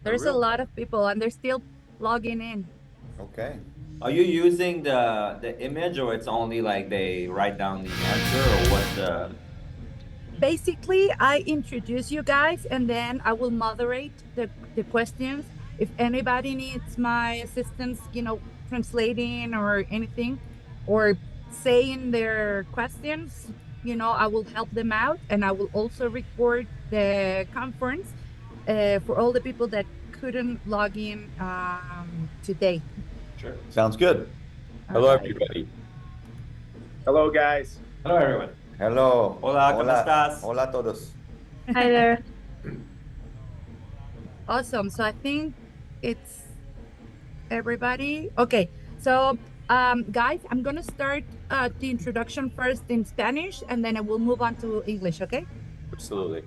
There's a lot of people and they're still logging in. Okay. Are you using the image, or it's only like they write down the answer, or what's the? Basically, I introduce you guys and then I will moderate the questions. If anybody needs my assistance, translating or anything, or saying their questions, I will help them out. And I will also record the conference for all the people that couldn't log in today. Sure. Sounds good. All Hello, right. everybody. Hello, guys. Hello, everyone. Hello. Hola, ¿cómo Hola. estás? Hola a todos. Hi there. Awesome. So I think it's everybody. Okay. So, guys, I'm going to start the introduction first in Spanish and then I will move on to English, okay? Absolutely.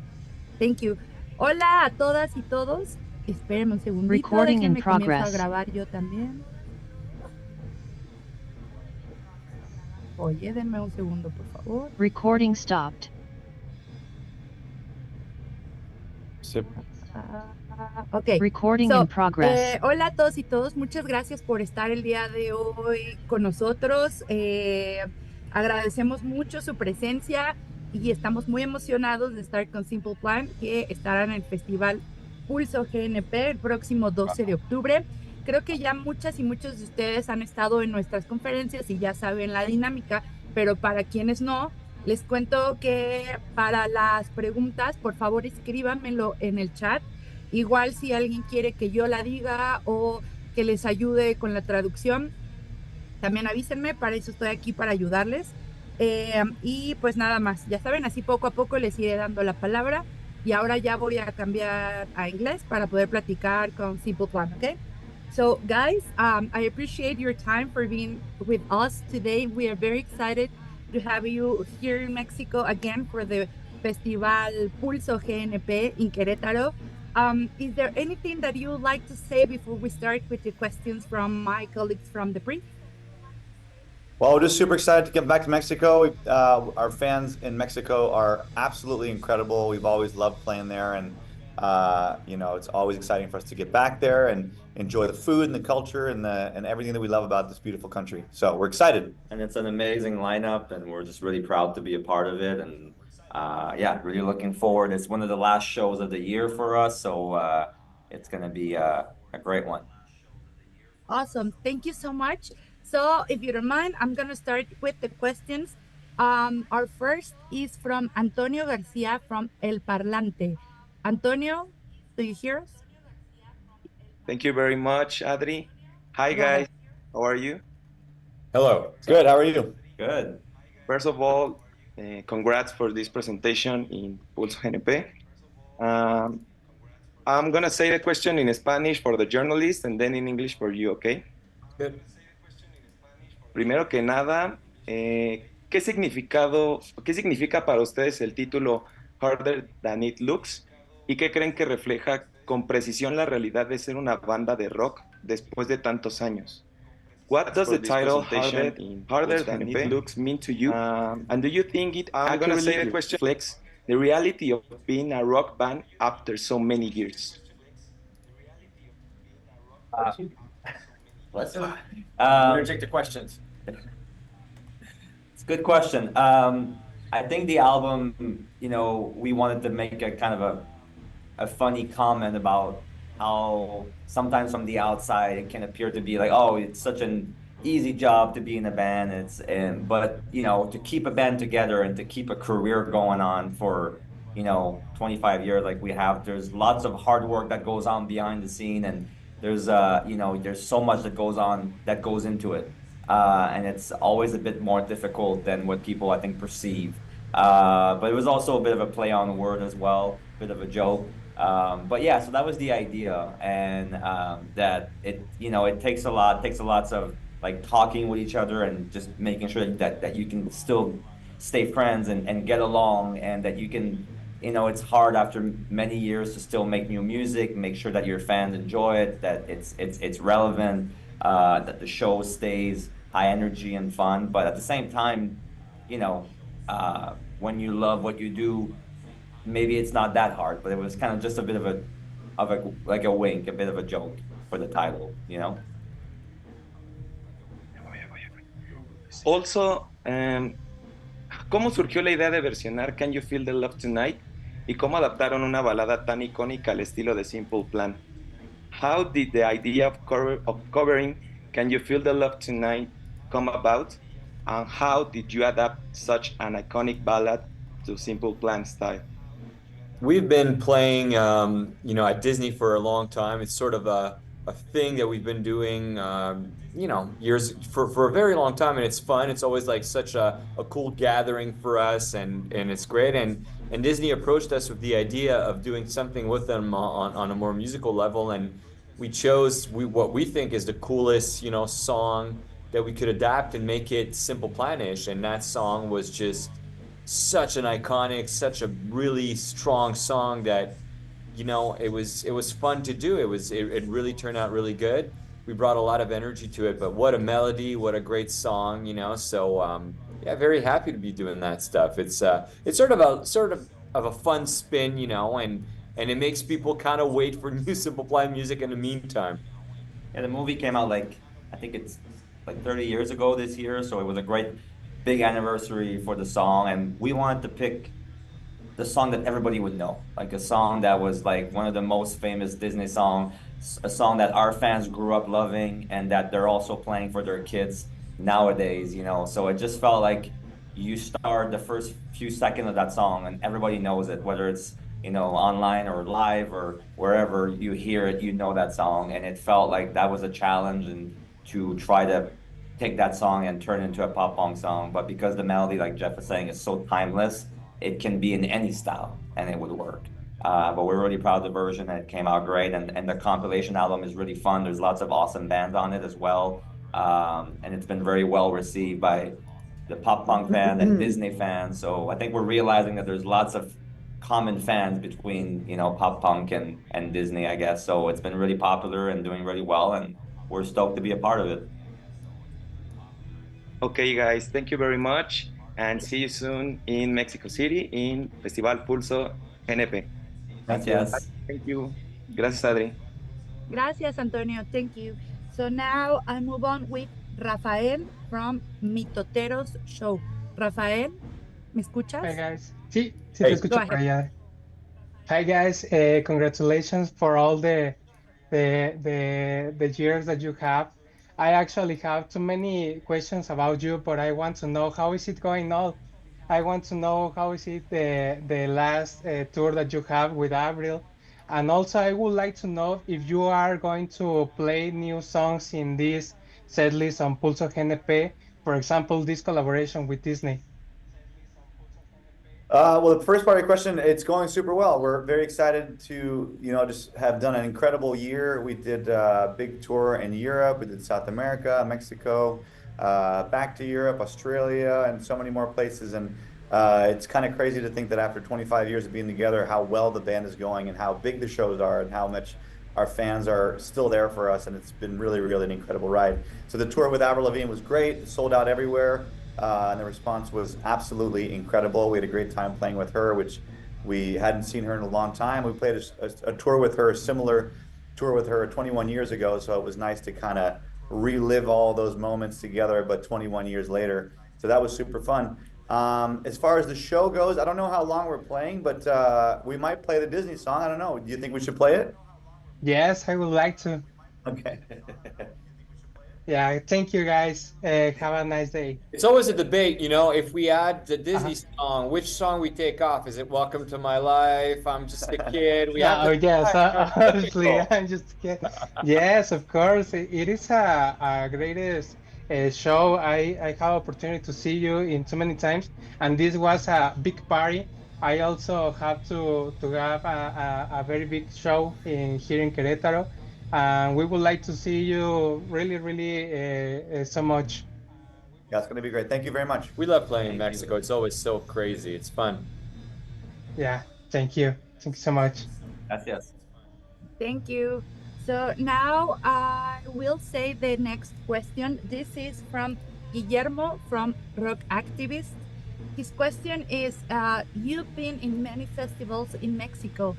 Thank you. Hola a todas y todos. Espérenme un segundito. Recording in Déjenme comienzo a progress. grabar yo también. Oye, denme un segundo, por favor. Recording stopped. Sip. Ok. Recording in progress. Hola a todos y todos, muchas gracias por estar el día de hoy con nosotros. Agradecemos mucho su presencia y estamos muy emocionados de estar con Simple Plan, que estará en el Festival Pulso GNP el próximo 12 de octubre. Creo que ya muchas y muchos de ustedes han estado en nuestras conferencias y ya saben la dinámica, pero para quienes no, les cuento que para las preguntas, por favor, escríbanmelo en el chat. Igual si alguien quiere que yo la diga o que les ayude con la traducción, también avísenme, para eso estoy aquí, para ayudarles. Y pues nada más, ya saben, así poco a poco les iré dando la palabra y ahora ya voy a cambiar a inglés para poder platicar con Simple Plan, ¿ok? So guys, I appreciate your time for being with us today. We are very excited to have you here in Mexico again for the Festival Pulso GNP in Querétaro. Is there anything that you would like to say before we start with the questions from my colleagues from the brief? Well, we're just super excited to get back to Mexico. Our fans in Mexico are absolutely incredible. We've always loved playing there, and it's always exciting for us to get back there and enjoy the food and the culture and everything that we love about this beautiful country. So we're excited. And it's an amazing lineup, and we're just really proud to be a part of it. And yeah, really looking forward. It's one of the last shows of the year for us, so it's going to be a great one. Awesome. Thank you so much. So, if you don't mind, I'm going to start with the questions. Our first is from Antonio Garcia from El Parlante. Antonio, do you hear us? Thank you very much, Adri. Hi, Go ahead. guys. How are you? Hello. Good. How are you? Good. First of all, congrats for this presentation in Pulso GNP. I'm going to say the question in Spanish for the journalist and then in English for you, okay? Good. Primero que nada, ¿qué significa para ustedes el título Harder Than It Looks? ¿Y qué creen que refleja con precisión la realidad de ser una banda de rock después de tantos años? What does the title Harder Than It Looks mean to you? And do you think it accurately reflects the reality of being a rock band after so many years? Let's Take the questions. It's a good question. I think the album, we wanted to make a kind of a funny comment about how sometimes from the outside it can appear to be like, oh, it's such an easy job to be in a band. But to keep a band together and to keep a career going on for 25 years like we have, there's lots of hard work that goes on behind the scene, and there's so much that goes into it. And it's always a bit more difficult than what people, I think, perceive. But it was also a bit of a play on word as well, bit of a joke. But yeah, so that was the idea, and that it takes lots of like talking with each other and just making sure that you can still stay friends and get along, and that you can, it's hard after many years to still make new music, make sure that your fans enjoy it, that it's relevant, that the show stays high energy and fun. But at the same time, when you love what you do, maybe it's not that hard. But it was kind of just a bit of of a wink, a bit of a joke for the title, you know? Also, ¿cómo surgió la idea de versionar Can You Feel the Love Tonight? ¿Y cómo adaptaron una balada tan icónica al estilo de Simple Plan? How did the idea of covering Can You Feel the Love Tonight come about? And how did you adapt such an iconic ballad to Simple Plan style? We've been playing, at Disney for a long time. It's sort of a thing that we've been doing, years for a very long time, and it's fun. It's always like such a cool gathering for us, and it's great. And Disney approached us with the idea of doing something with them on a more musical level, and we chose what we think is the coolest, song that we could adapt and make it Simple Planish, and that song was just such an iconic, such a really strong song that it was fun to do. It really turned out really good. We brought a lot of energy to it, but what a melody, what a great song, So yeah, very happy to be doing that stuff. It's sort of a fun spin, and it makes people kind of wait for new Simple Plan music in the meantime. Yeah, the movie came out I think it's like 30 years ago this year, so it was a great big anniversary for the song, and we wanted to pick the song that everybody would know, like a song that was like one of the most famous Disney songs, a song that our fans grew up loving and that they're also playing for their kids nowadays, So it just felt like you start the first few seconds of that song and everybody knows it, whether it's, online or live or wherever you hear it, that song. And it felt like that was a challenge and to try to take that song and turn it into a pop punk song. But because the melody, like Jeff was saying, is so timeless, it can be in any style and it would work. But we're really proud of the version and it came out great. And the compilation album is really fun. There's lots of awesome bands on it as well. And it's been very well received by the pop punk fan and Disney fans. So I think we're realizing that there's lots of common fans between, pop punk and Disney, I guess. So it's been really popular and doing really well. And we're stoked to be a part of it. Okay, guys, thank you very much. And see you soon in Mexico City in Festival Pulso GNP. Gracias. Thank you. Gracias, Adri. Gracias, Antonio. Thank you. So now I move on with Rafael from Mitoteros Show. Rafael, ¿me escuchas? Hi guys. Sí, sí Hey. te escucho por allá. Hi guys, congratulations for all the years that you have. I actually have too many questions about you, but I want to know how is it going on? I want to know how is it the last tour that you have with Avril, and also I would like to know if you are going to play new songs in this setlist on Pulso GNP, for example, this collaboration with Disney. Well, the first part of your question, it's going super well. We're very excited to, just have done an incredible year. We did a big tour in Europe. We did South America, Mexico, back to Europe, Australia, and so many more places. And it's kind of crazy to think that after 25 years of being together, how well the band is going and how big the shows are and how much our fans are still there for us. And it's been really, really an incredible ride. So the tour with Avril Lavigne was great. It sold out everywhere. And the response was absolutely incredible. We had a great time playing with her, which we hadn't seen her in a long time. We played a tour with her, a similar tour with her 21 years ago. So it was nice to kind of relive all those moments together, but 21 years later. So that was super fun. As far as the show goes, I don't know how long we're playing, but we might play the Disney song. I don't know. Do you think we should play it? Yes, I would like to. Okay. Yeah, thank you guys. Have a nice day. It's always a debate, if we add the Disney song, which song we take off. Is it Welcome to My Life? I'm just a kid. Yes, honestly, I'm just kidding. Yes, of course. It is a greatest show. I have opportunity to see you in too many times, and this was a big party. I also have to have a very big show here in Querétaro. And we would like to see you really, really so much. Yeah, it's going to be great. Thank you very much. We love playing in Mexico. It's always so crazy. It's fun. Yeah, thank you. Thank you so much. Gracias. Thank you. So now I will say the next question. This is from Guillermo from Rock Activist. His question is, you've been in many festivals in Mexico.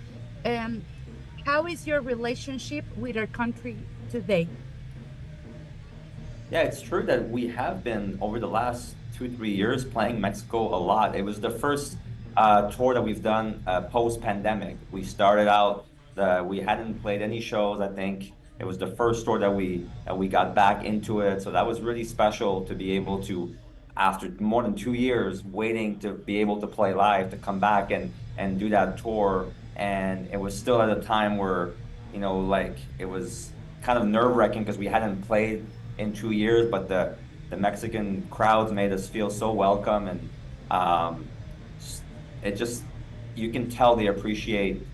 how is your relationship with our country today? Yeah, it's true that we have been over the last 2, 3 years playing Mexico a lot. It was the first tour that we've done post-pandemic. We started out we hadn't played any shows, I think. It was the first tour that we got back into it. So that was really special to be able to, after more than 2 years waiting to be able to play live, to come back and do that tour. And it was still at a time where, like it was kind of nerve-wracking because we hadn't played in 2 years, but the Mexican crowds made us feel so welcome, and um, it just, you can tell they appreciate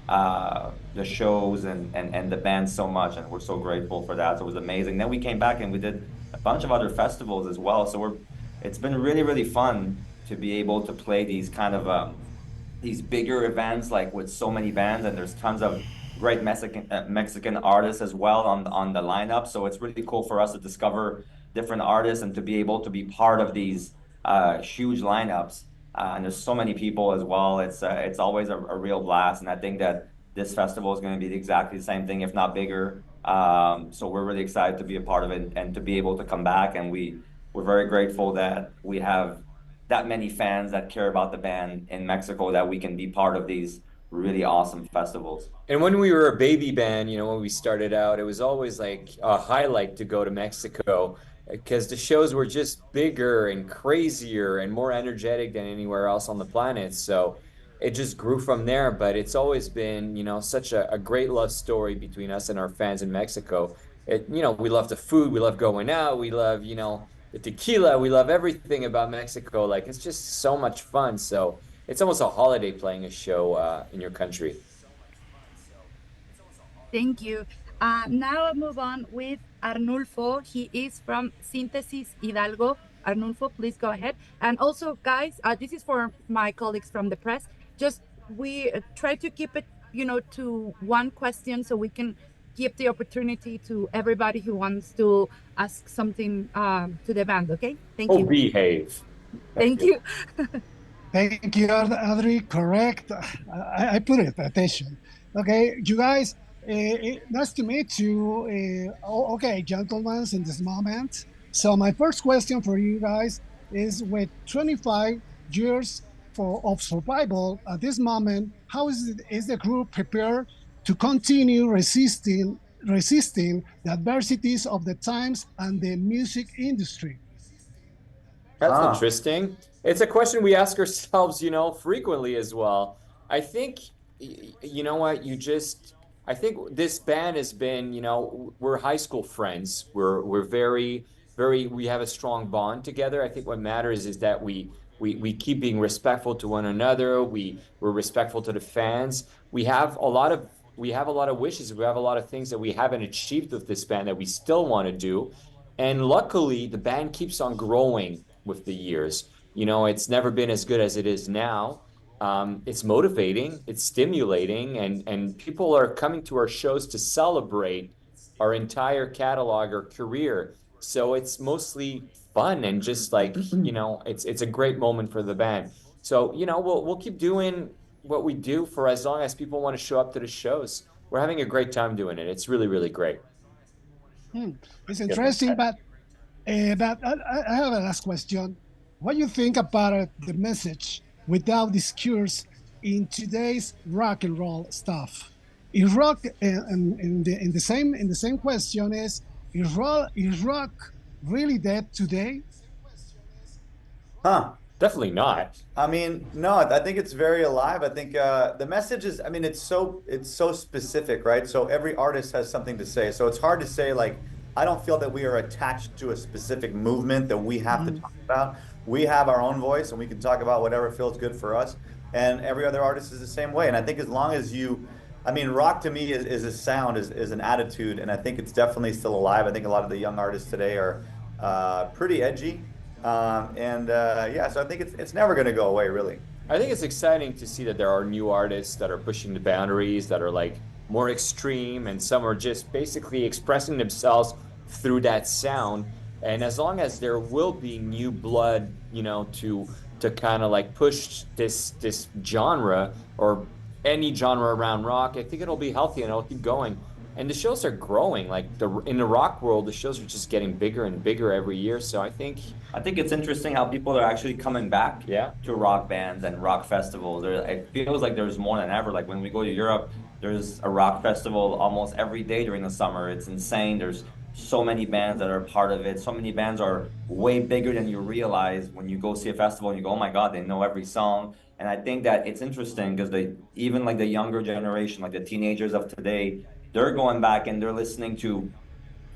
the shows and the band so much, and we're so grateful for that. So it was amazing. Then we came back and we did a bunch of other festivals as well. So it's been really, really fun to be able to play these kind of these bigger events, like with so many bands, and there's tons of great Mexican artists as well on the lineup. So it's really cool for us to discover different artists and to be able to be part of these huge lineups. And there's so many people as well. It's always a real blast, and I think that this festival is going to be exactly the same thing, if not bigger. So we're really excited to be a part of it and to be able to come back. And we're very grateful that we have that many fans that care about the band in Mexico, that we can be part of these really awesome festivals. And when we were a baby band, when we started out, it was always like a highlight to go to Mexico because the shows were just bigger and crazier and more energetic than anywhere else on the planet. So it just grew from there. But it's always been, such a great love story between us and our fans in Mexico. We love the food, we love going out, we love, the tequila, we love everything about Mexico. Like it's just so much fun. So it's almost a holiday playing a show in your country. Thank you. Now I'll move on with Arnulfo. He is from Synthesis Hidalgo. Arnulfo, please go ahead. And also, guys, this is for my colleagues from the press. Just we try to keep it, to one question so we can give the opportunity to everybody who wants to ask something to the band. Okay? Thank you. Behave. Thank you. Thank you, Adri. Correct. I put it attention. Okay, you guys, nice to meet you. Okay, gentlemen, in this moment. So my first question for you guys is, with 25 years of survival at this moment, how is the group prepared to continue resisting the adversities of the times and the music industry? That's interesting. It's a question we ask ourselves, frequently as well. I think, you know what, I think this band has been, we're high school friends. We're very, very, we have a strong bond together. I think what matters is that we keep being respectful to one another. We're respectful to the fans. We have a lot of wishes. We have a lot of things that we haven't achieved with this band that we still want to do. And luckily, the band keeps on growing with the years. It's never been as good as it is now. It's motivating, it's stimulating, and people are coming to our shows to celebrate our entire catalog or career. So it's mostly fun and just like, it's a great moment for the band. So, we'll keep doing what we do for as long as people want to show up to the shows. We're having a great time doing it. It's really, really great. It's interesting, but I have a last question. What do you think about the message without discourse in today's rock and roll stuff? Is rock, in the same question is rock really dead today? Definitely not. I mean, no, I think it's very alive. I think the message is, it's so specific, right? So every artist has something to say. So it's hard to say, like, I don't feel that we are attached to a specific movement that we have to talk about. We have our own voice and we can talk about whatever feels good for us. And every other artist is the same way. And I think as long as rock to me is a sound, is an attitude. And I think it's definitely still alive. I think a lot of the young artists today are pretty edgy. So I think it's never going to go away, really. I think it's exciting to see that there are new artists that are pushing the boundaries, that are like more extreme, and some are just basically expressing themselves through that sound. And as long as there will be new blood, to kind of like push this genre, or any genre around rock. I think it'll be healthy and it'll keep going. And the shows are growing. Like in the rock world, the shows are just getting bigger and bigger every year. So I think it's interesting how people are actually coming back to rock bands and rock festivals. It feels like there's more than ever. Like when we go to Europe, there's a rock festival almost every day during the summer. It's insane. There's so many bands that are part of it. So many bands are way bigger than you realize when you go see a festival and you go, oh my God, they know every song. And I think that it's interesting because even like the younger generation, like the teenagers of today, they're going back and they're listening to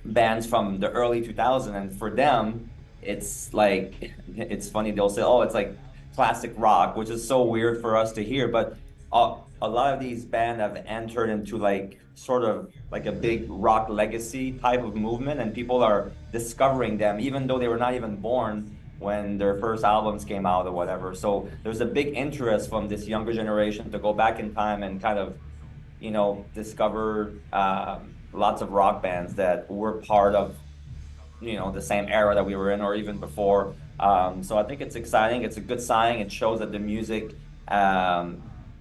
bands from the early 2000s, and for them it's like it's funny, they'll say, oh, it's like classic rock, which is so weird for us to hear, but a lot of these bands have entered into like sort of like a big rock legacy type of movement, and people are discovering them even though they were not even born when their first albums came out or whatever. So there's a big interest from this younger generation to go back in time and kind of, discover lots of rock bands that were part of, the same era that we were in or even before. So I think it's exciting. It's a good sign. It shows that the music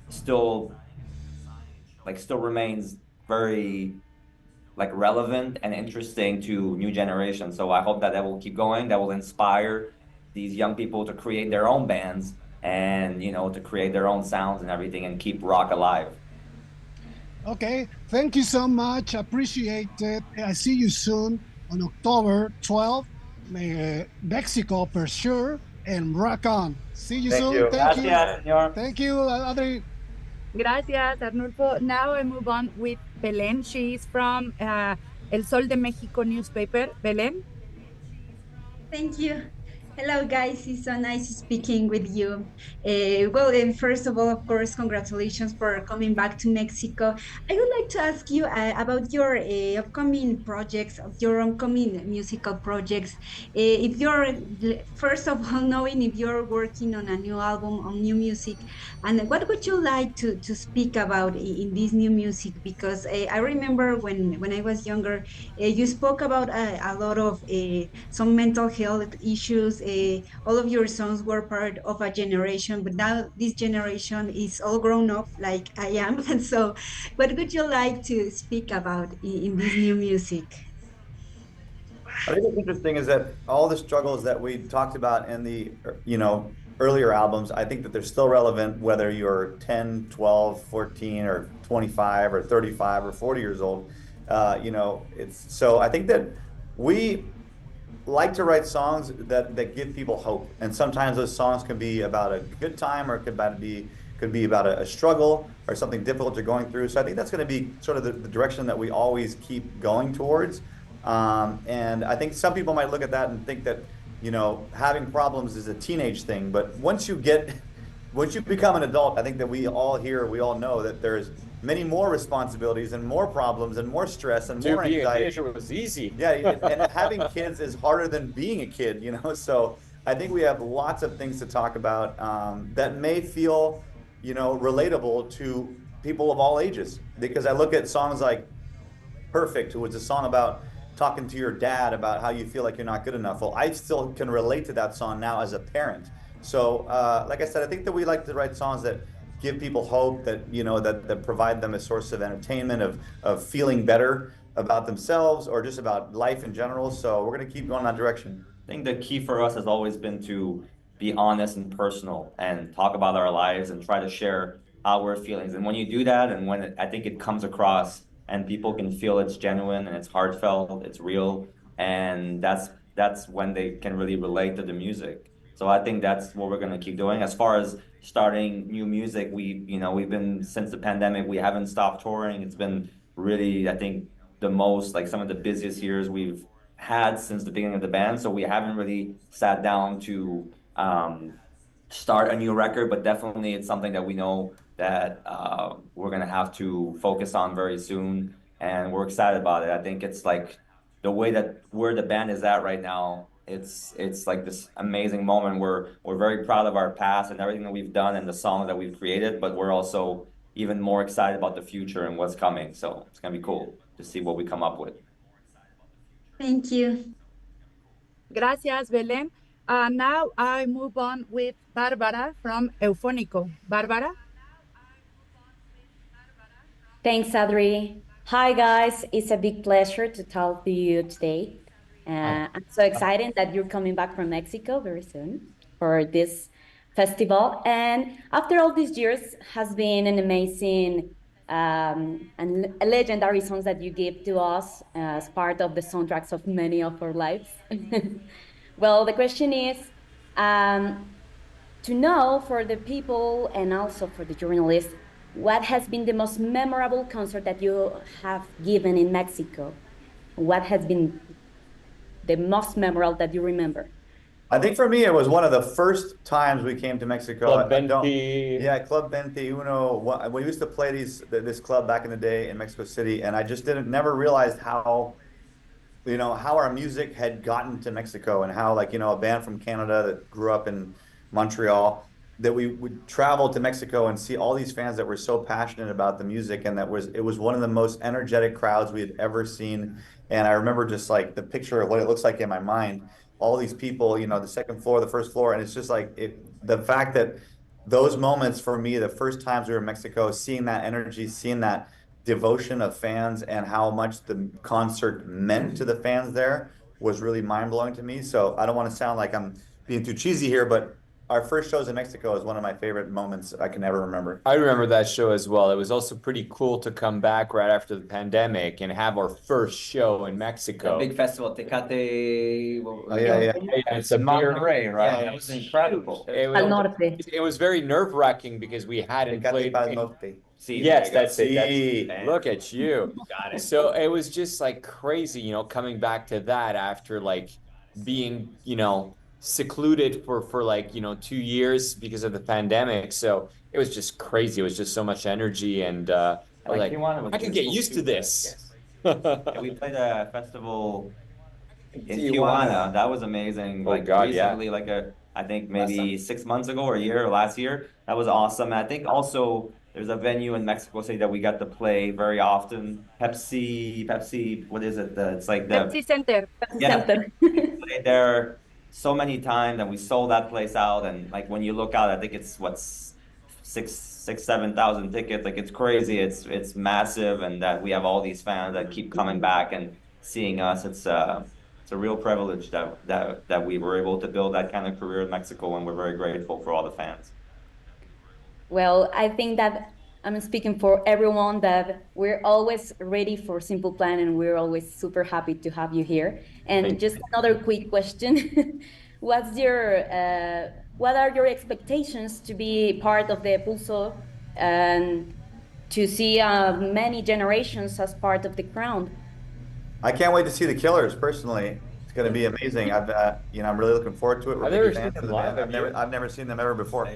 still remains very like relevant and interesting to new generations. So I hope that will keep going. That will inspire these young people to create their own bands and, to create their own sounds and everything and keep rock alive. Okay, thank you so much. Appreciate it. I see you soon on October 12th, Mexico for sure, and rock on. See you soon. You. Thank you. Gracias, señor. Thank you, Adri. Gracias, Arnulfo. Now I move on with Belén. She's from El Sol de México newspaper. Belén. Thank you. Hello, guys. It's so nice speaking with you. First of all, of course, congratulations for coming back to Mexico. I would like to ask you about your upcoming projects, your upcoming musical projects. If you're, first of all, knowing if you're working on a new album, on new music, and what would you like to speak about in this new music? Because I remember when I was younger, you spoke about a lot of some mental health issues. All of your songs were part of a generation, but now this generation is all grown up like I am. And so, what would you like to speak about in this new music? I think what's interesting is that all the struggles that we talked about in the, earlier albums, I think that they're still relevant whether you're 10, 12, 14, or 25, or 35, or 40 years old. So I think that we like to write songs that give people hope, and sometimes those songs can be about a good time, or it could be about a struggle or something difficult you're going through. So I think that's going to be sort of the direction that we always keep going towards. And I think some people might look at that and think that, having problems is a teenage thing, but once you become an adult, I think that we all know that there's many more responsibilities and more problems and more stress and more anxiety. Being a teenager was easy. Yeah, and having kids is harder than being a kid, So I think we have lots of things to talk about that may feel, relatable to people of all ages. Because I look at songs like Perfect, who was a song about talking to your dad about how you feel like you're not good enough. Well, I still can relate to that song now as a parent. So, like I said, I think that we like to write songs that give people hope, that that provide them a source of entertainment, of feeling better about themselves or just about life in general. So we're going to keep going that direction. I think the key for us has always been to be honest and personal and talk about our lives and try to share our feelings. And when you do that, and I think it comes across and people can feel it's genuine and it's heartfelt, it's real, and that's when they can really relate to the music. So I think that's what we're going to keep doing. As far as starting new music, we've been, since the pandemic, we haven't stopped touring. It's been really, I think, the most, like, some of the busiest years we've had since the beginning of the band. So we haven't really sat down to start a new record, but definitely it's something that we know that we're going to have to focus on very soon. And we're excited about it. I think it's like the way that where the band is at right now, it's like this amazing moment where we're very proud of our past and everything that we've done and the songs that we've created, but we're also even more excited about the future and what's coming. So it's going to be cool to see what we come up with. Thank you. Gracias, Belén. Now I move on with Bárbara from Eufónico. Bárbara? Thanks, Adri. Hi, guys. It's a big pleasure to talk to you today. I'm so excited that you're coming back from Mexico very soon for this festival. And after all these years, has been an amazing and legendary songs that you give to us as part of the soundtracks of many of our lives. Well, the question is, um, to know for the people and also for the journalists, what has been the most memorable concert that you have given in Mexico? What has been the most memorable that you remember? I think for me, it was one of the first times we came to Mexico. Club I don't, Venti. yeah, Club 21. We used to play this club back in the day in Mexico City, and I just never realized how how our music had gotten to Mexico and how a band from Canada that grew up in Montreal, that we would travel to Mexico and see all these fans that were so passionate about the music, and it was one of the most energetic crowds we had ever seen. And I remember just like the picture of what it looks like in my mind, all these people, the second floor, the first floor, and it's just like the fact that those moments for me, the first times we were in Mexico, seeing that energy, seeing that devotion of fans and how much the concert meant to the fans there was really mind-blowing to me. So I don't want to sound like I'm being too cheesy here, but our first shows in Mexico is one of my favorite moments I can ever remember. I remember that show as well. It was also pretty cool to come back right after the pandemic and have our first show in Mexico. A big festival, Tecate. Oh, yeah. It's a Monterrey, right? Yeah, That was incredible. Al Norte. It was very nerve-wracking because we hadn't Tecate played. Pal Norte. See, Yes, there you that's it. Sí. Look at you. Got it. So it was just like crazy, coming back to that after like being, secluded for like, 2 years because of the pandemic. So it was just crazy. It was just so much energy and I was like, Tijuana was I can really get cool used too. to this. Yeah, we played a festival in Tijuana. That was amazing. Oh, Like God, yeah. recently, I think maybe 6 months ago or a year or last year. That was awesome. And I think also there's a venue in Mexico City that we got to play very often. Pepsi, what is it? It's like the Pepsi Center. Yeah. Center. played there so many times and we sold that place out. And like when you look out, I think it's what's 7,000 tickets. Like it's crazy. It's massive, and that we have all these fans that keep coming back and seeing us. It's a real privilege that we were able to build that kind of career in Mexico, and we're very grateful for all the fans. Well, I think that I'm speaking for everyone that we're always ready for Simple Plan and we're always super happy to have you here. And just another quick question. What are your expectations to be part of the Pulso and to see many generations as part of the crown? I can't wait to see the Killers personally. It's going to be amazing. I'm really looking forward to it. We're I've big never fans seen of them the band. live, I've never seen them ever before.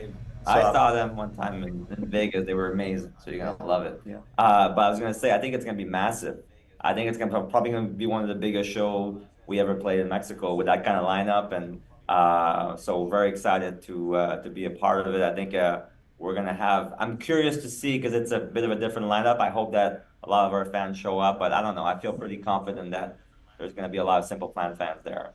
I So- saw them one time in Vegas. They were amazing. So you're gonna love it. Yeah. But I was gonna say, I think it's gonna be massive. I think it's probably gonna be one of the biggest show we ever played in Mexico with that kind of lineup, and so very excited to be a part of it. I think we're gonna have. I'm curious to see because it's a bit of a different lineup. I hope that a lot of our fans show up, but I don't know. I feel pretty confident that there's gonna be a lot of Simple Plan fans there.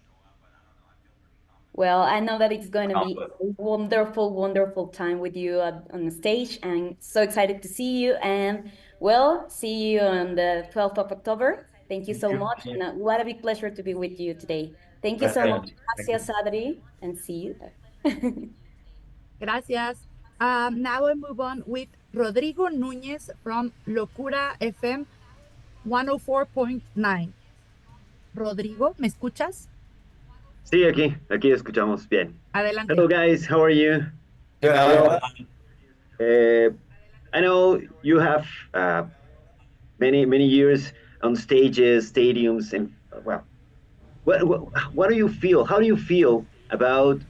Well, I know that it's going to be Confident. a wonderful, wonderful time with you on the stage, and so excited to see you. And well, see you on the 12th of October. Thank you so much, and what a big pleasure to be with you today. Thank you so Thank much. Gracias, Adri, and see you there. Gracias. Now I move on with Rodrigo Núñez from Locura FM 104.9. Rodrigo, ¿me escuchas? Sí, aquí escuchamos bien. Adelante. Hello guys, how are you? Good, Alex. I know you have many years on stages, stadiums, and well, what do you feel? How do you feel about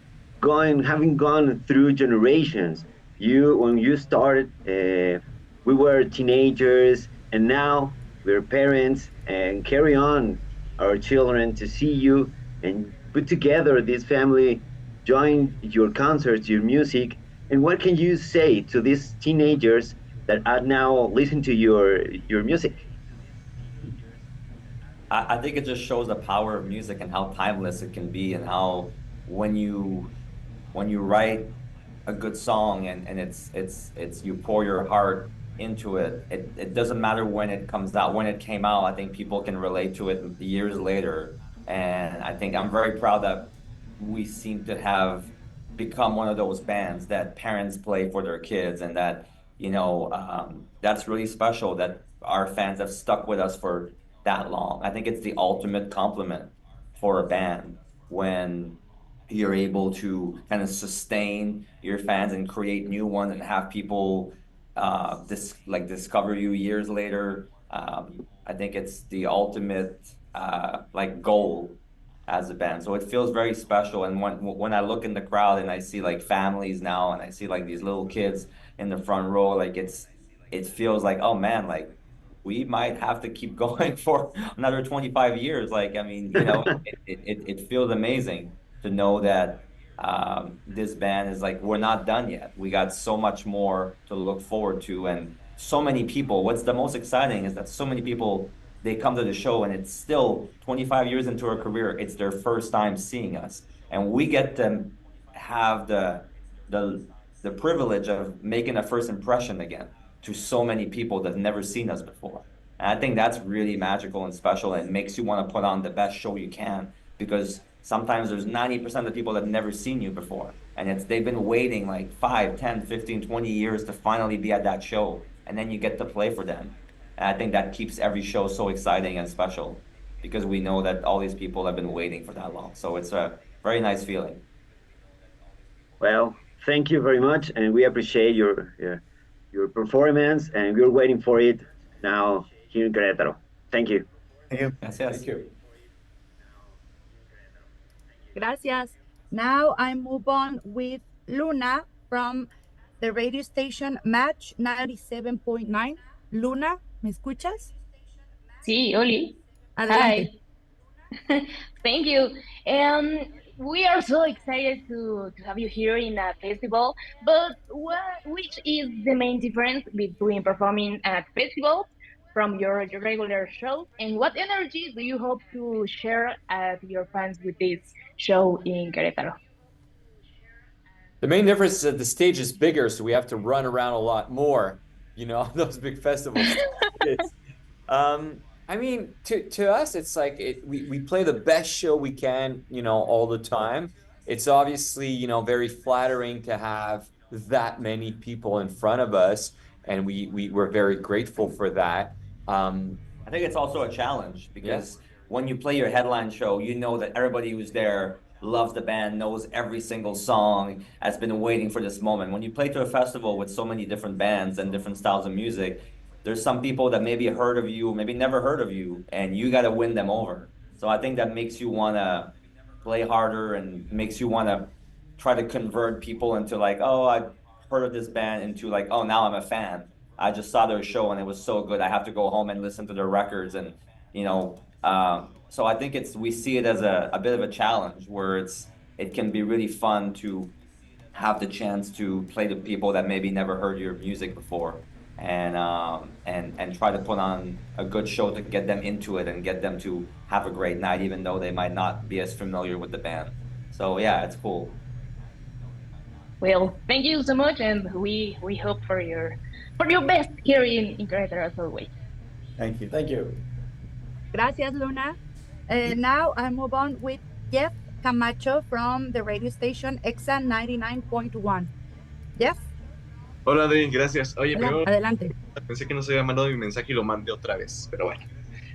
having gone through generations? When you started, we were teenagers, and now we're parents, and carry on our children to see you and put together this family, join your concerts, your music, and what can you say to these teenagers that are now listening to your music? I think it just shows the power of music and how timeless it can be, and how when you write a good song and it's you pour your heart into it. It doesn't matter when it comes out, when it came out. I think people can relate to it years later, and I think I'm very proud that we seem to have become one of those bands that parents play for their kids, and that that's really special that our fans have stuck with us for that long. I think it's the ultimate compliment for a band when you're able to kind of sustain your fans and create new ones and have people discover you years later. I think it's the ultimate goal as a band. So it feels very special. And when I look in the crowd and I see like families now and I see like these little kids in the front row, like it feels like, oh man, like we might have to keep going for another 25 years. Like, I mean, it feels amazing to know that this band is like, we're not done yet. We got so much more to look forward to. And so many people, what's the most exciting is that so many people, they come to the show and it's still 25 years into our career. It's their first time seeing us. And we get to have the privilege of making a first impression again to so many people that have never seen us before. And I think that's really magical and special and makes you want to put on the best show you can, because sometimes there's 90% of people that have never seen you before. And they've been waiting like 5, 10, 15, 20 years to finally be at that show. And then you get to play for them. And I think that keeps every show so exciting and special because we know that all these people have been waiting for that long. So it's a very nice feeling. Well, thank you very much, and we appreciate your performance, and we're waiting for it now here in Querétaro. Thank you. Thank you. Yes, yes. Thank you. Gracias. Now I move on with Luna from the radio station Match 97.9. Luna, ¿me escuchas? Sí, Oli. Adelante. Hi. Thank you. We are so excited to have you here in a festival, but which is the main difference between performing at festivals from your regular shows, and what energy do you hope to share at your fans with this show in Querétaro? The main difference is that the stage is bigger, so we have to run around a lot more, those big festivals. I mean, to us, it's like we play the best show we can, all the time. It's obviously, very flattering to have that many people in front of us, and we're very grateful for that. I think it's also a challenge because when you play your headline show, you know that everybody who's there loves the band, knows every single song, has been waiting for this moment. When you play to a festival with so many different bands and different styles of music, there's some people that maybe heard of you, maybe never heard of you, and you got to win them over. So I think that makes you want to play harder and makes you want to try to convert people into like, oh, I heard of this band, into like, oh, now I'm a fan. I just saw their show and it was so good. I have to go home and listen to their records. And, so I think we see it as a bit of a challenge where it can be really fun to have the chance to play to people that maybe never heard your music before. And try to put on a good show to get them into it and get them to have a great night, even though they might not be as familiar with the band. So yeah, it's cool. Well, thank you so much, and we hope for your best here in Querétaro as always. Thank you. Thank you. Gracias, Luna. Now I move on with Jeff Camacho from the radio station EXA 99.1. Jeff. Hola, Adri, gracias. Oye, Hola, primero adelante. pensé que no se había mandado mi mensaje y lo mandé otra vez, pero bueno,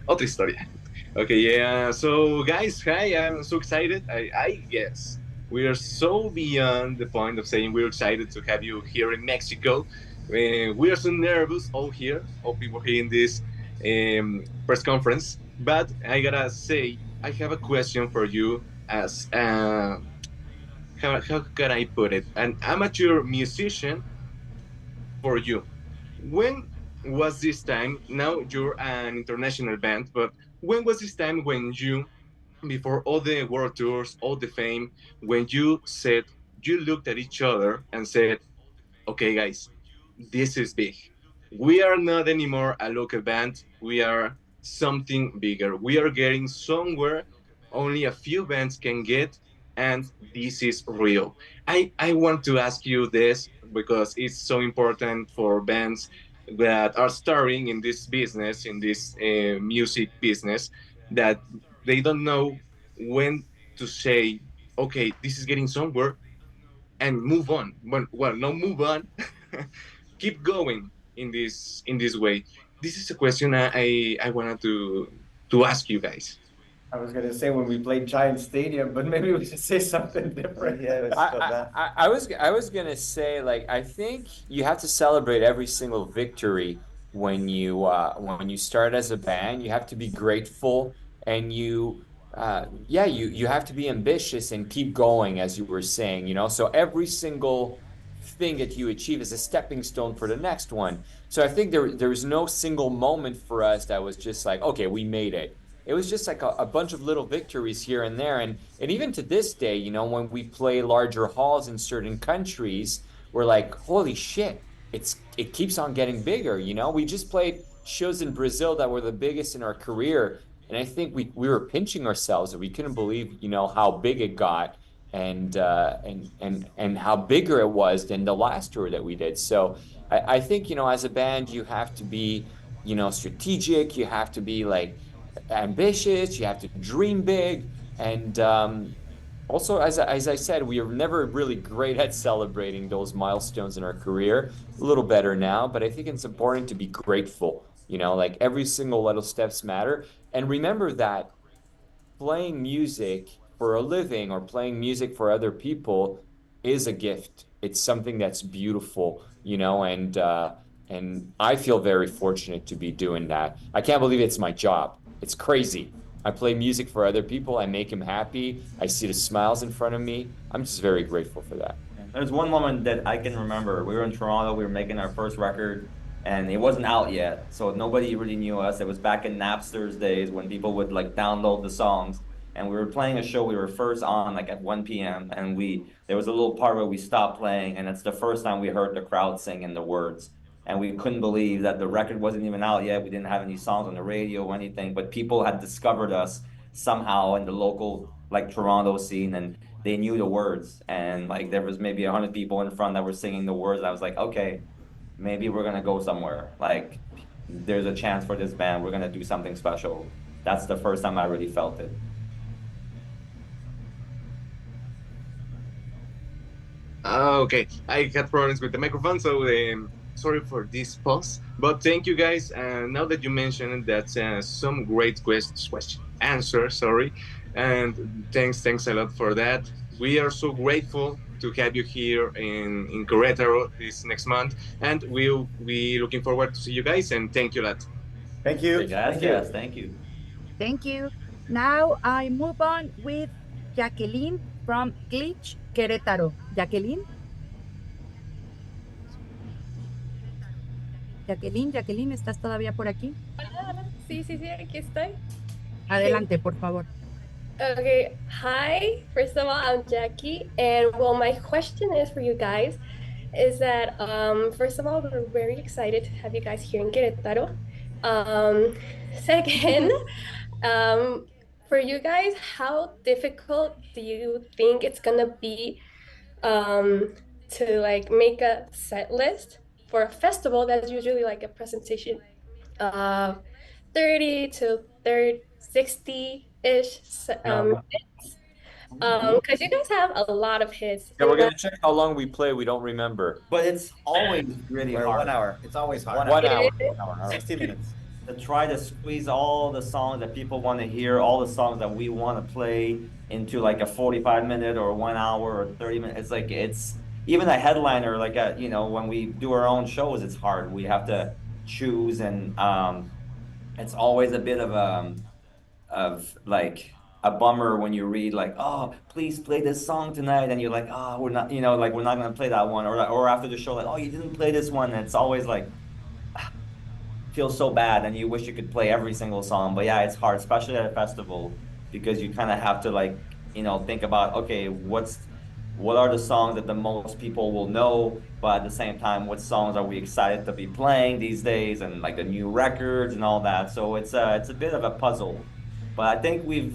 otra historia. Okay, yeah, so guys, hi, I'm so excited. I guess we are so beyond the point of saying we're excited to have you here in Mexico. We are so nervous all here, all people here in this press conference, but I gotta say, I have a question for you as, how can I put it, an amateur musician for you. When was this time? Now you're an international band, but when was this time when you, before all the world tours, all the fame, when you looked at each other and said, okay, guys, this is big. We are not anymore a local band. We are something bigger. We are getting somewhere only a few bands can get, and this is real. I want to ask you this because it's so important for bands that are starting in this business, in this music business, that they don't know when to say, okay, this is getting somewhere, and move on. Well, no, move on. Keep going in this way. This is a question I wanted to ask you guys. I was gonna say when we played Giant Stadium, but maybe we should say something different. Yeah, it's still that. I was gonna say, like, I think you have to celebrate every single victory when you start as a band. You have to be grateful, and you have to be ambitious and keep going, as you were saying, you know. So every single thing that you achieve is a stepping stone for the next one. So I think there was no single moment for us that was just like, okay, we made it. It was just like a bunch of little victories here and there. And even to this day, you know, when we play larger halls in certain countries, we're like, holy shit, it keeps on getting bigger, you know? We just played shows in Brazil that were the biggest in our career. And I think we were pinching ourselves that we couldn't believe, you know, how big it got and how bigger it was than the last tour that we did. So I think, you know, as a band, you have to be, you know, strategic, you have to be like ambitious, you have to dream big. And also, as I said, we are never really great at celebrating those milestones in our career. A little better now, but I think it's important to be grateful. You know, like every single little steps matter. And remember that playing music for a living or playing music for other people is a gift. It's something that's beautiful, you know, and I feel very fortunate to be doing that. I can't believe it's my job. It's crazy. I play music for other people. I make them happy. I see the smiles in front of me. I'm just very grateful for that. There's one moment that I can remember. We were in Toronto. We were making our first record, and it wasn't out yet, so nobody really knew us. It was back in Napster's days when people would like download the songs. And we were playing a show. We were first on like at 1 p.m. and there was a little part where we stopped playing, and it's the first time we heard the crowd singing the words. And we couldn't believe that the record wasn't even out yet. We didn't have any songs on the radio or anything, but people had discovered us somehow in the local like Toronto scene, and they knew the words. And like there was maybe 100 people in front that were singing the words. I was like, okay, maybe we're gonna go somewhere. Like there's a chance for this band. We're gonna do something special. That's the first time I really felt it. Okay, I had problems with the microphone, so sorry for this pause. But thank you guys. Now that you mentioned that, some great answers. Sorry, and thanks a lot for that. We are so grateful to have you here in Querétaro this next month, and we'll be looking forward to see you guys. And thank you a lot. Thank you. Yes, thank you. Thank you. Now I move on with Jacqueline from Glitch, Querétaro. Jacqueline. Jacqueline, ¿estás todavía por aquí? Hola, sí, aquí estoy. Adelante, por favor. Okay, hi. First of all, I'm Jackie, and well, my question is for you guys, is that first of all, we're very excited to have you guys here in Querétaro. Second, for you guys, how difficult do you think it's gonna be to like make a set list for a festival that's usually like a presentation of 30 to 60-ish hits? Because you guys have a lot of hits. Yeah, we're gonna check how long we play. We don't remember. But it's always really hard. 1 hour. It's always hard. 1 hour. 1 hour. 60 minutes. To try to squeeze all the songs that people want to hear, all the songs that we want to play into like a 45-minute or 1 hour or 30 minutes. It's like, it's even a headliner, like you know, when we do our own shows, it's hard. We have to choose, and it's always a bit of like a bummer when you read like, oh, please play this song tonight, and you're like, oh, we're not, you know, like we're not gonna play that one, or after the show, like, oh, you didn't play this one. And it's always like, feels so bad, and you wish you could play every single song. But yeah, it's hard, especially at a festival, because you kind of have to like, you know, think about, okay, what are the songs that the most people will know, but at the same time, what songs are we excited to be playing these days, and like the new records and all that. So it's a bit of a puzzle. But I think we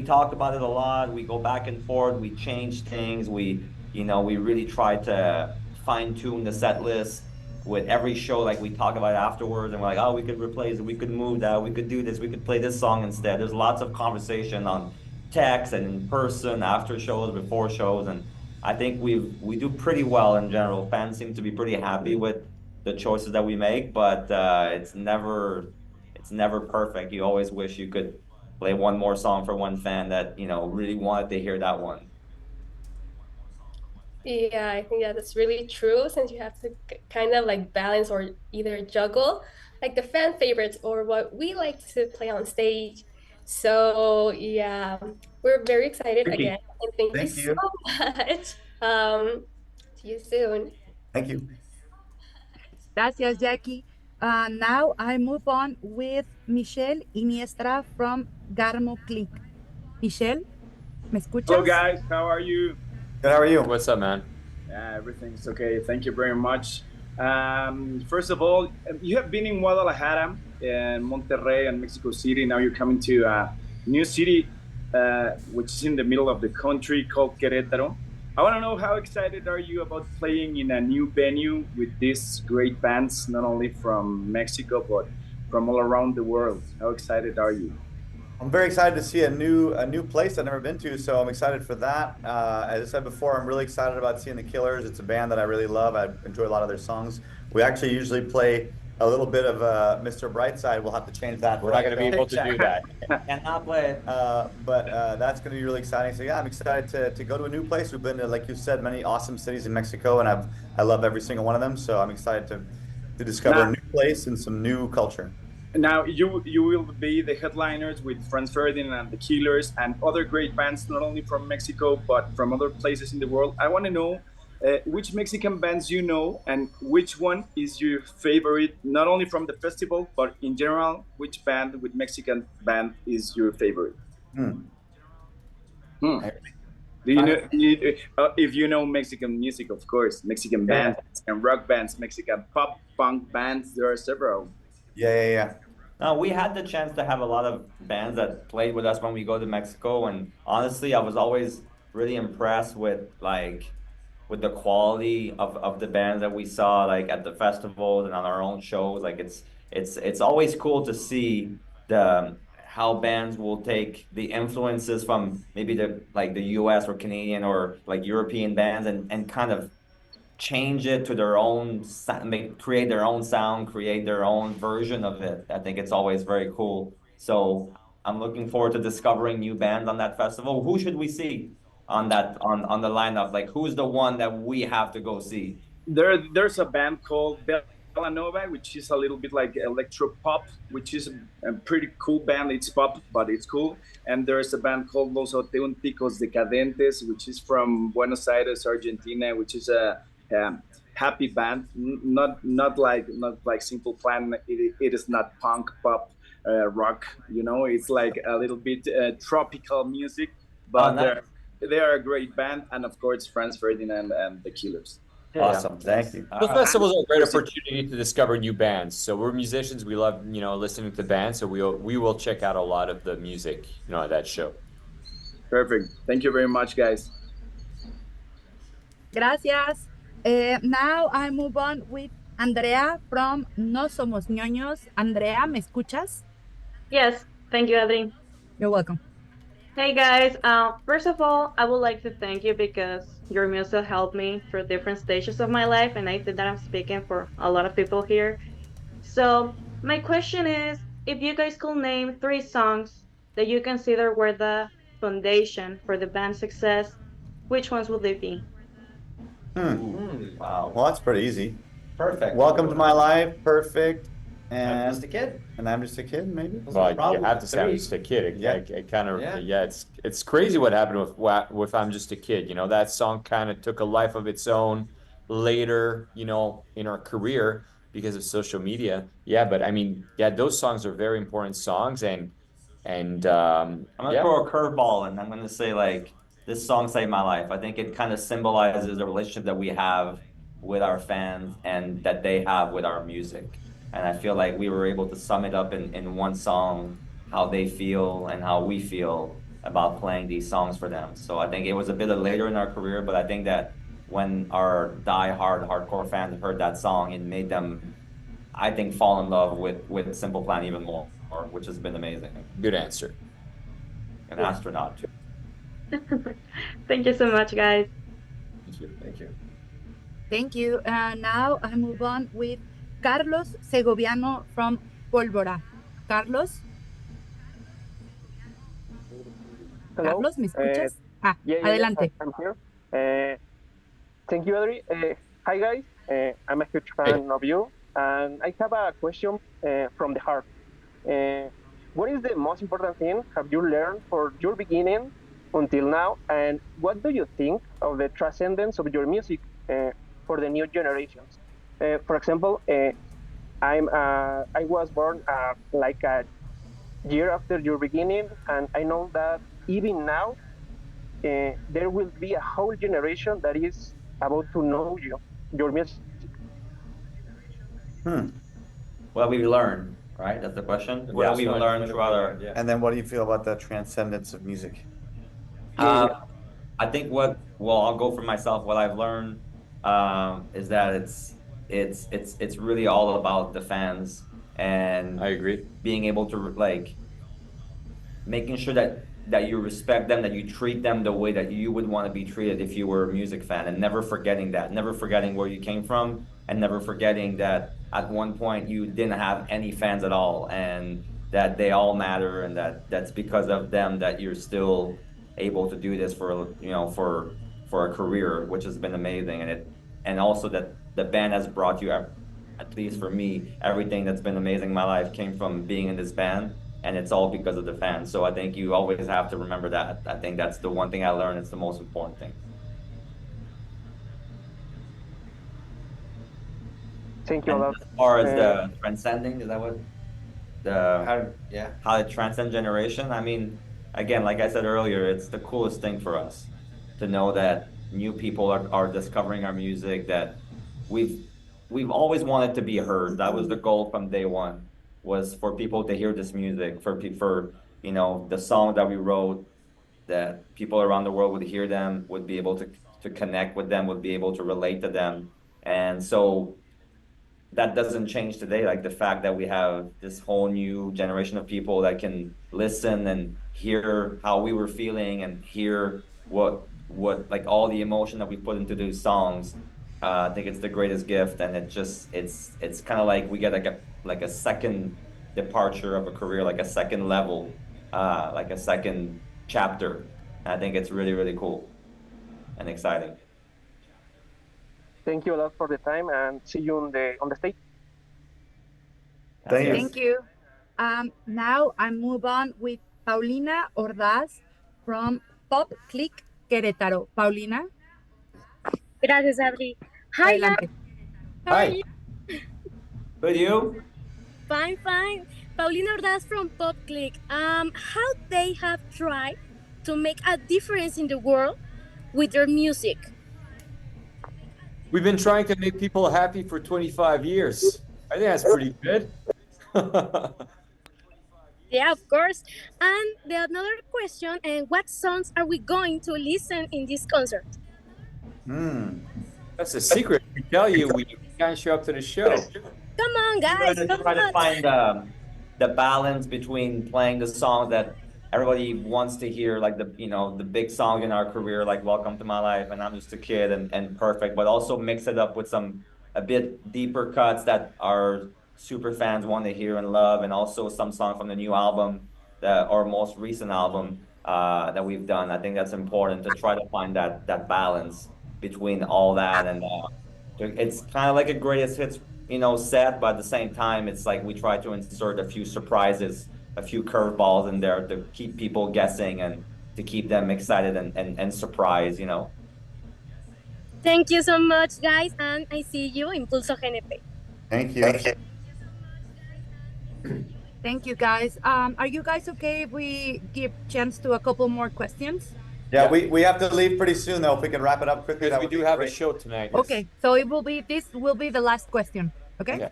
talked about it a lot. We go back and forth, we change things, we really try to fine tune the set list. with every show, like we talk about it afterwards, and we're like, oh, we could replace it, we could move that, we could do this, we could play this song instead. There's lots of conversation on text and in person after shows, before shows, and I think we do pretty well in general. Fans seem to be pretty happy with the choices that we make, but it's never perfect. You always wish you could play one more song for one fan that really wanted to hear that one. Yeah, I think that's really true since you have to kind of like balance or either juggle like the fan favorites or what we like to play on stage. So yeah, we're very excited again, and thank you so much. See you soon. Thank you. Gracias, Jackie. Now I move on with Michelle Iniestra from Garmo Click. Michelle, ¿me escuchas? Hello, guys. How are you? Good. How are you? What's up, man? Everything's okay. Thank you very much. First of all, you have been in Guadalajara, and Monterrey, and Mexico City. Now you're coming to a new city, which is in the middle of the country called Querétaro. I want to know, how excited are you about playing in a new venue with these great bands, not only from Mexico, but from all around the world? How excited are you? I'm very excited to see a new place I've never been to, so I'm excited for that. As I said before, I'm really excited about seeing the Killers. It's a band that I really love. I enjoy a lot of their songs. We actually usually play a little bit of Mr. Brightside. We'll have to change that. We're not going to be able to do that. And not play it. But that's going to be really exciting. So yeah, I'm excited to go to a new place. We've been to, like you said, many awesome cities in Mexico, and I love every single one of them. So I'm excited to discover a new place and some new culture. Now you will be the headliners with Franz Ferdinand and the Killers and other great bands, not only from Mexico but from other places in the world. I want to know which Mexican bands you know, and which one is your favorite, not only from the festival but in general. Which band with Mexican band is your favorite? Do you know if you know Mexican music? Of course, Mexican bands and rock bands, Mexican pop punk bands. There are several. Yeah. No, we had the chance to have a lot of bands that played with us when we go to Mexico, and honestly, I was always really impressed with the quality of the bands that we saw, like at the festivals and on our own shows. Like it's always cool to see how bands will take the influences from maybe the US or Canadian or like European bands and kind of change it to their own, create their own sound, create their own version of it. I think it's always very cool. So I'm looking forward to discovering new bands on that festival. Who should we see on the lineup? Like, who's the one that we have to go see? There's a band called Nova, which is a little bit like electro pop, which is a pretty cool band. It's pop, but it's cool. And there's a band called Los Auténticos Decadentes, which is from Buenos Aires, Argentina, which is a happy band. Not like Simple Plan. It is not punk, pop, rock. It's like a little bit tropical music, but they are a great band. And of course, Franz Ferdinand and the Killers. Awesome. Thank you. Well, festivals are a great opportunity to discover new bands. So we're musicians. We love, listening to bands. So we will check out a lot of the music, at that show. Perfect. Thank you very much, guys. Gracias. Now I move on with Andrea from No Somos Ñoños. Andrea, ¿me escuchas? Yes. Thank you, Adri. You're welcome. Hey guys, first of all, I would like to thank you because your music helped me through different stages of my life, and I think that I'm speaking for a lot of people here. So my question is, if you guys could name 3 songs that you consider were the foundation for the band's success, which ones would they be? Wow. Well, that's pretty easy. Perfect. Welcome to My Life. Perfect. And I'm Just a Kid. And I'm Just a Kid, maybe. Well, you have to say I'm Just a Kid. It's crazy what happened with I'm Just a Kid. That song kind of took a life of its own later, in our career because of social media. Yeah, but I mean, those songs are very important songs, and I'm gonna throw a curveball, and I'm gonna say this song saved my life. I think it kind of symbolizes the relationship that we have with our fans and that they have with our music. And I feel like we were able to sum it up in one song, how they feel and how we feel about playing these songs for them. So I think it was a bit later in our career, but I think that when our die-hard hardcore fans heard that song, it made them, I think, fall in love with Simple Plan even more, which has been amazing. Good answer. An astronaut too. Thank you so much, guys. Thank you. Thank you. Thank you. Now I move on with Carlos Segoviano from Pólvora. Carlos. Hello. Carlos, ¿me escuchas? Yeah, Adelante. I'm here. Thank you, Adri. Hi, guys. I'm a huge fan of you, and I have a question from the heart. What is the most important thing have you learned for your beginning until now, and what do you think of the transcendence of your music for the new generations? For example, I was born like a year after your beginning, and I know that even now there will be a whole generation that is about to know your music. What have we learned, right? That's the question. What have we learned throughout our... And then what do you feel about the transcendence of music? I think I'll go for myself. What I've learned is that it's really all about the fans, and I agree. Being able to like making sure that you respect them, that you treat them the way that you would want to be treated if you were a music fan, and never forgetting that, never forgetting where you came from, and never forgetting that at one point you didn't have any fans at all, and that they all matter, and that's because of them that you're still able to do this for a career, which has been amazing, and also that the band has brought you, at least for me, everything that's been amazing in my life came from being in this band, and it's all because of the fans. So I think you always have to remember that. I think that's the one thing I learned. It's the most important thing. Thank you a lot. As far as the transcending, is that what how it transcends generation? I mean, again, like I said earlier, it's the coolest thing for us to know that new people are discovering our music, that we've always wanted to be heard. That was the goal from day one, was for people to hear this music, for the song that we wrote, that people around the world would hear them, would be able to connect with them, would be able to relate to them. And so that doesn't change today. Like the fact that we have this whole new generation of people that can listen and hear how we were feeling and hear what like all the emotion that we put into these songs. I think it's the greatest gift, and it's kind of like we get like a second departure of a career, like a second level, like a second chapter. And I think it's really, really cool and exciting. Thank you a lot for the time, and see you on the stage. Thank you. Now I move on with Paulina Ordaz from Pop Click Querétaro. Paulina. Gracias, Adri. Hi, Adelante. how are you? Good, you? Fine. Paulina Ordaz from Pop Click. How they have tried to make a difference in the world with their music? We've been trying to make people happy for 25 years. I think that's pretty good. Yeah, of course. And the another question, and what songs are we going to listen in this concert? That's a secret. We tell you, we can't show up to the show. Come on, guys. We're gonna try to find the balance between playing the songs that everybody wants to hear, like the big song in our career, like Welcome to My Life and I'm Just a Kid and Perfect, but also mix it up with a bit deeper cuts that our super fans want to hear and love, and also some song from the new album, our most recent album that we've done. I think that's important to try to find that balance between all that, and it's kind of like a greatest hits set, but at the same time it's like we try to insert a few surprises, a few curveballs in there to keep people guessing and to keep them excited and surprised. Thank you so much, guys, and I see you in Pulso GNP. Thank you. Thank you, guys. Are you guys okay if we give chance to a couple more questions? Yeah, we have to leave pretty soon though. If we can wrap it up quickly, because we do have a show tonight. Okay, so this will be the last question. Okay.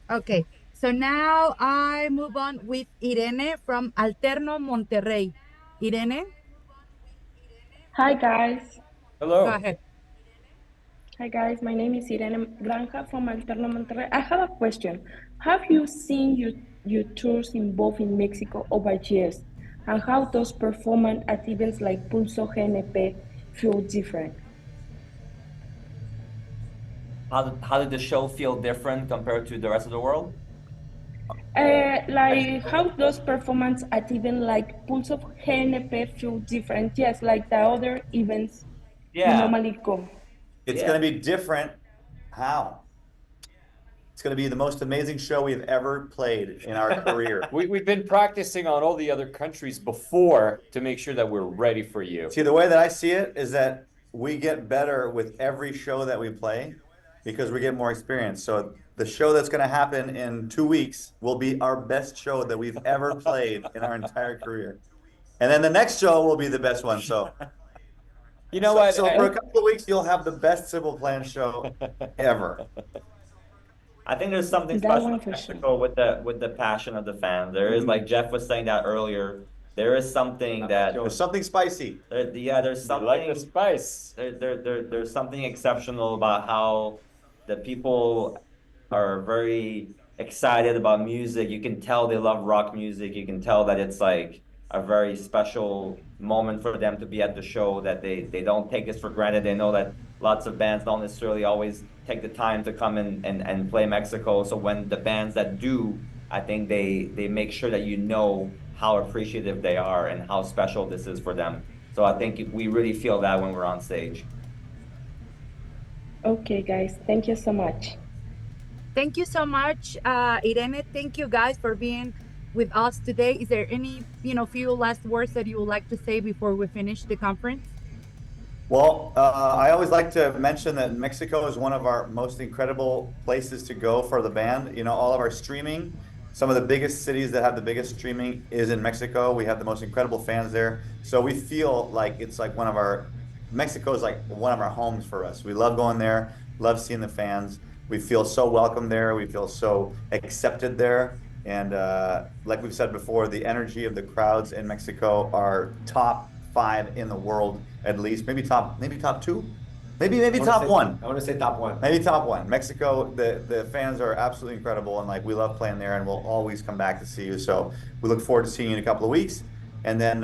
Okay. So now I move on with Irene from Alterno Monterrey. Irene. Hi guys. Hello. Go ahead. Hi guys, my name is Irene Granja from Alterno Monterrey. I have a question. Have you seen your tours in both in Mexico over years? And how does performance at events like Pulso GNP feel different? How did the show feel different compared to the rest of the world? Like how does performance at event like Pulso GNP feel different? Yes, like the other events we Yeah. normally go. It's going to be different. How? It's going to be the most amazing show we've ever played in our career. We've been practicing on all the other countries before to make sure that we're ready for you. See, the way that I see it is that we get better with every show that we play because we get more experience. So the show that's going to happen in 2 weeks will be our best show that we've ever played in our entire career. And then the next show will be the best one. So, you know what? So for a couple of weeks, you'll have the best Simple Plan show ever. I think there's something special in Mexico with the passion of the fans. There is, like Jeff was saying that earlier, there is something that There's something spicy. there's something like the spice. There's something exceptional about how the people are very excited about music. You can tell they love rock music. You can tell that it's like a very special moment for them to be at the show, that they don't take this for granted. They know that lots of bands don't necessarily always take the time to come and play Mexico. So when the bands that do, I think they make sure that you know how appreciative they are and how special this is for them. So I think we really feel that when we're on stage. Okay, guys, thank you so much. Thank you so much, Irene. Thank you guys for being with us today. Is there any, few last words that you would like to say before we finish the conference? Well, I always like to mention that Mexico is one of our most incredible places to go for the band. All of our streaming, some of the biggest cities that have the biggest streaming is in Mexico. We have the most incredible fans there. So we feel like it's like Mexico is like one of our homes for us. We love going there, love seeing the fans. We feel so welcome there. We feel so accepted there. And like we've said before, the energy of the crowds in Mexico are top 5 in the world, at least. Maybe top 2, maybe top 1. I want to say top 1. Maybe top 1. Mexico, the fans are absolutely incredible, and we love playing there, and we'll always come back to see you. So we look forward to seeing you in a couple of weeks, and then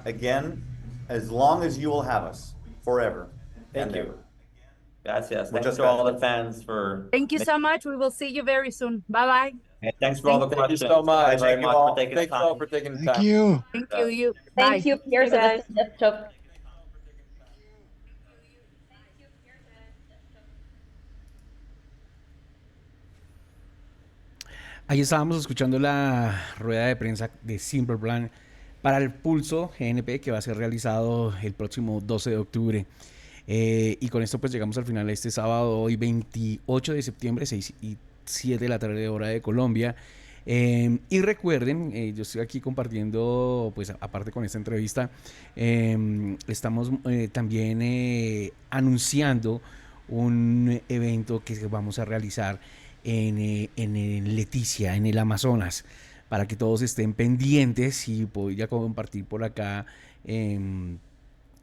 again, as long as you will have us forever. Thank you. Gracias. Thanks to all the fans for. Thank you so much. We will see you very soon. Bye bye. And thanks for all the questions. Thank you so much. Thank you all for taking Thank you all for taking the time. Thank you. Thank you. Thank you. Here's guys. the show. Ahí estábamos escuchando la rueda de prensa de Simple Plan para el Pulso GNP, que va a ser realizado el próximo 12 de octubre. Y con esto pues llegamos al final de este sábado, hoy 28 de septiembre, 6 y 7 de la tarde hora de Colombia. Y recuerden, yo estoy aquí compartiendo, pues aparte con esta entrevista, estamos también anunciando un evento que vamos a realizar en Leticia, en el Amazonas, para que todos estén pendientes. Y voy a compartir por acá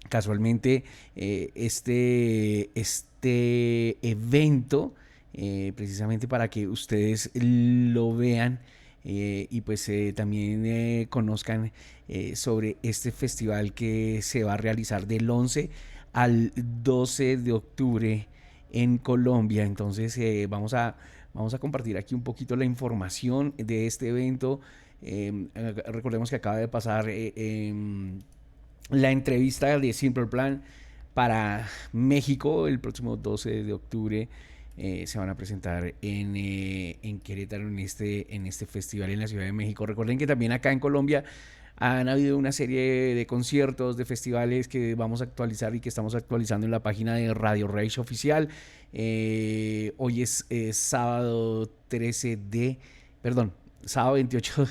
casualmente este evento, precisamente para que ustedes lo vean y pues también conozcan sobre este festival que se va a realizar del 11 al 12 de octubre en Colombia. Entonces vamos a compartir aquí un poquito la información de este evento. Recordemos que acaba de pasar la entrevista de Simple Plan para México. El próximo 12 de octubre se van a presentar en Querétaro, en este festival en la Ciudad de México. Recuerden que también acá en Colombia han habido una serie de conciertos, de festivales que vamos a actualizar y que estamos actualizando en la página de Radio Rage Oficial. Hoy es sábado 28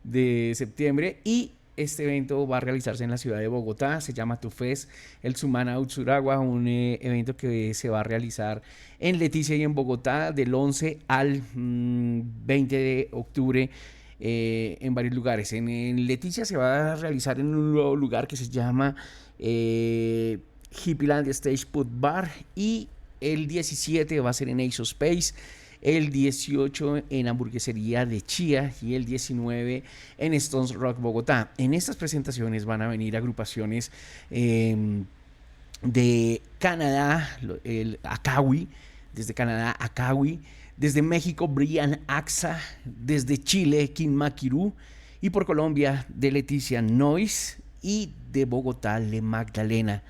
de septiembre, y este evento va a realizarse en la ciudad de Bogotá. Se llama Tu Fest, el Sumana Utsuragua, un evento que se va a realizar en Leticia y en Bogotá del 11 al 20 de octubre. En varios lugares. En Leticia se va a realizar en un nuevo lugar que se llama Hippieland Stage Put Bar, y El 17 va a ser en Ace of Space, el 18 en Hamburguesería de Chía y el 19 en Stones Rock Bogotá. En estas presentaciones van a venir agrupaciones de Canadá, el Akawi, desde Canadá Akawi, desde México Brian Axa, desde Chile King Makiru y por Colombia de Leticia Noise y de Bogotá Le Magdalena.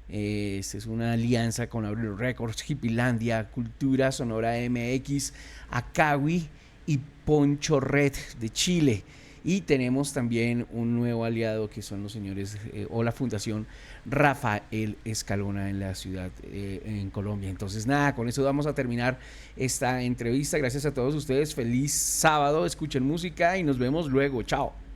Esta es una alianza con Abril Records, Hippielandia, Cultura Sonora MX, Akawi y Poncho Red de Chile. Y tenemos también un nuevo aliado que son los señores o la Fundación Rafael Escalona en la ciudad, en Colombia. Entonces nada, con eso vamos a terminar esta entrevista. Gracias a todos ustedes, feliz sábado, escuchen música y nos vemos luego. Chao.